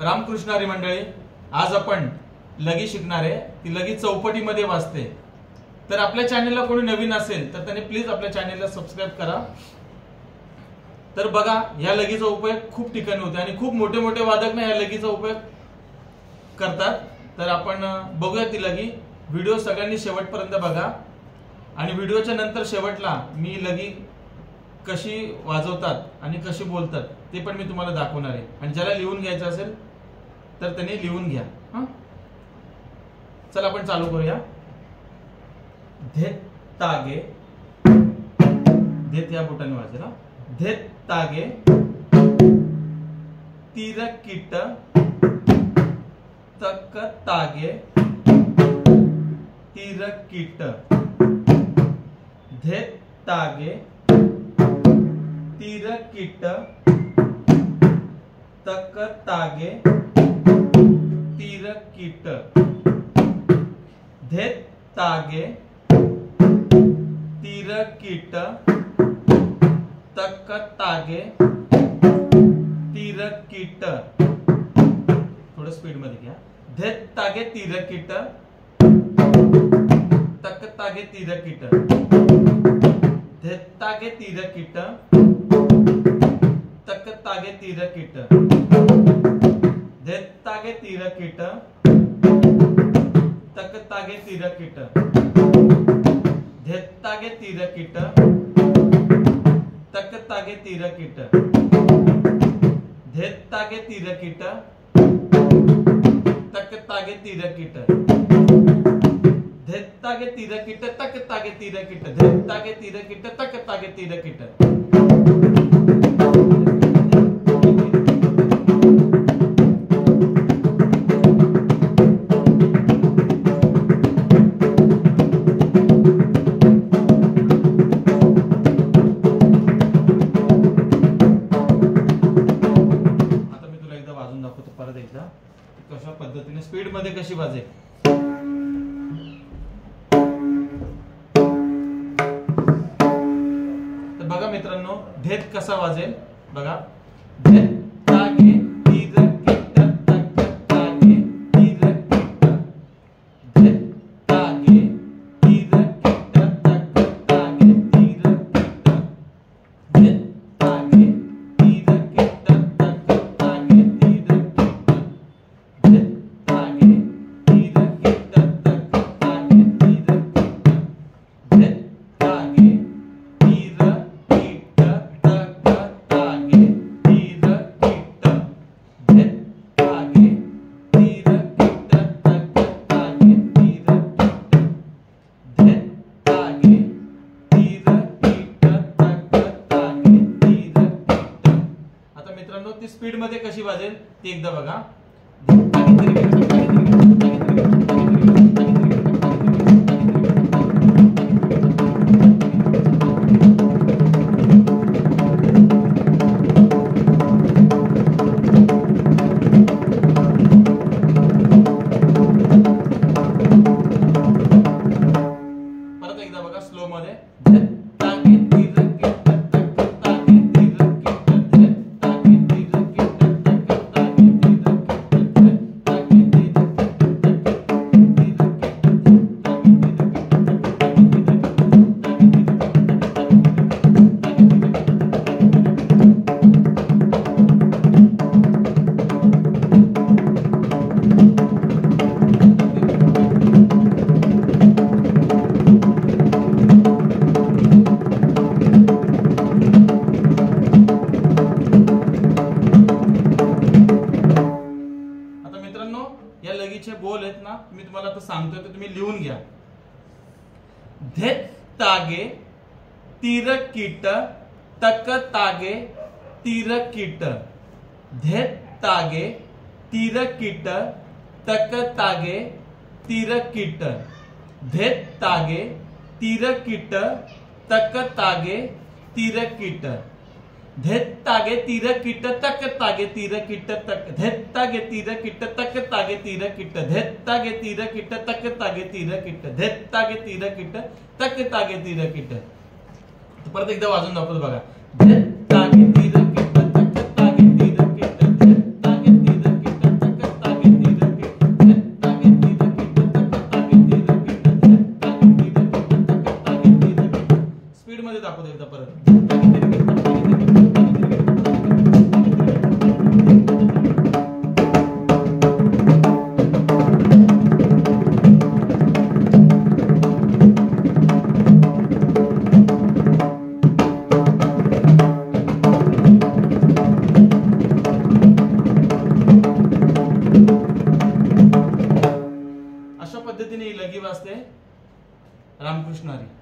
रामकृष्ण हरी मंडळी, आज आपण लगी शिकणार आहे। ती लगी चौपटीमध्ये वाजते। तर आपल्या चॅनलला कोणी नवीन असेल तर त्याने प्लीज आपल्या चॅनलला सबस्क्राइब करा। तर बघा, या लगीचा उपयोग खूप ठिकाणी होतो आणि खूप मोठे मोठे वादक ना या लगीचा उपयोग करतात। तर आपण बघूया ती लगी। व्हिडिओ सगळ्यांनी शेवटपर्यंत बघा आणि व्हिडिओच्या नंतर शेवटला मी लगी कशी वाजवतात आणि कशी बोलतात ते पण मी तुम्हाला दाखवणार आहे। आणि ज्याला लिहून घ्यायचं असेल तर त्यांनी लिहून घ्या। चला आपण चालू करूया। धेत तागे, धेत या बोटाने वाजेल। धेत तागे तीर कीट तक तागे तीर कीट। धेत तागे तीर कीट तक तागे तीर कीट। धेत तागे तीर कीट तक तागे तीर कीट। थोडं स्पीड मध्ये घ्या। धेत तागे तीर कीट तक तागे तीर कीट। धेत तागे तीर कीट तक तागे तीर कीट। धेत तागे तीर कीट तक तागे तीर कीट। धेत तागे तीर कीट तक तागे तीर कीट। धेत तागे तीर कीट तक तागे तीर कीट। धेत तागे तीर कीट तक तागे तीर कीट। धेत तागे तीर कीट तक तागे तीर कीट। परत एकदा कशा पद्धतीने स्पीड मध्ये कशी वाजेल। तर बघा मित्रांनो, धेत कसा वाजेल बघा। धेत तागे तीर कीट तक तागे तीर कीट। धेत तागे तीर कीट तक तागे तीर कीट। धेत तागे तीर कीट तक तागे तीर कीट। धेत तागे तीर कीट तक तागे तीर कीट। धेत तागे तीर कीट तक तागे तीर कीट। धेत तागे तीर कीट तक तागे तीर कीट। धेत तागे तीर कीट तक तागे तीर कीट। आता मित्रांनो, ती स्पीड मध्ये कशी वाजेल ती एकदा बघा। परत एकदा बघा स्लो मध्ये। धेत तागे तीर कीट तक तागे तीर कीट। धेत तागे तीर कीट तक तागे तीर कीट। धेत तागे तीर कीट तक तागे तीर आता मित्रांनो, या लगीचे बोल आहेत ना, मी तुम्हाला आता सांगतोय तर तुम्ही लिहून घ्या। धेत तागे तीर कीट तक तागे तीर कीट। धेत तागे तीर कीट तक तागे तीर कीट। धेत तागे तीर कीट तक तागे तीर कीट। धेत तागे तीर कीट तक तागे तीर कीट तक। धेत तागे तीर कीट तक तागे तीर कीट। धेत तागे तीर कीट तक तागे तीर कीट। धेत तागे तीर कीट तक तागे तीर कीट। परत एकदा वाजून दाखवतो बघा। धेत तागे तीर कीट तक तागे तीर कीट। धेत तागे तीर कीट स्पीड मध्ये दाखवतो एकदा परत. अशा पद्धतीने ही लगी वाजते. रामकृष्ण हरी.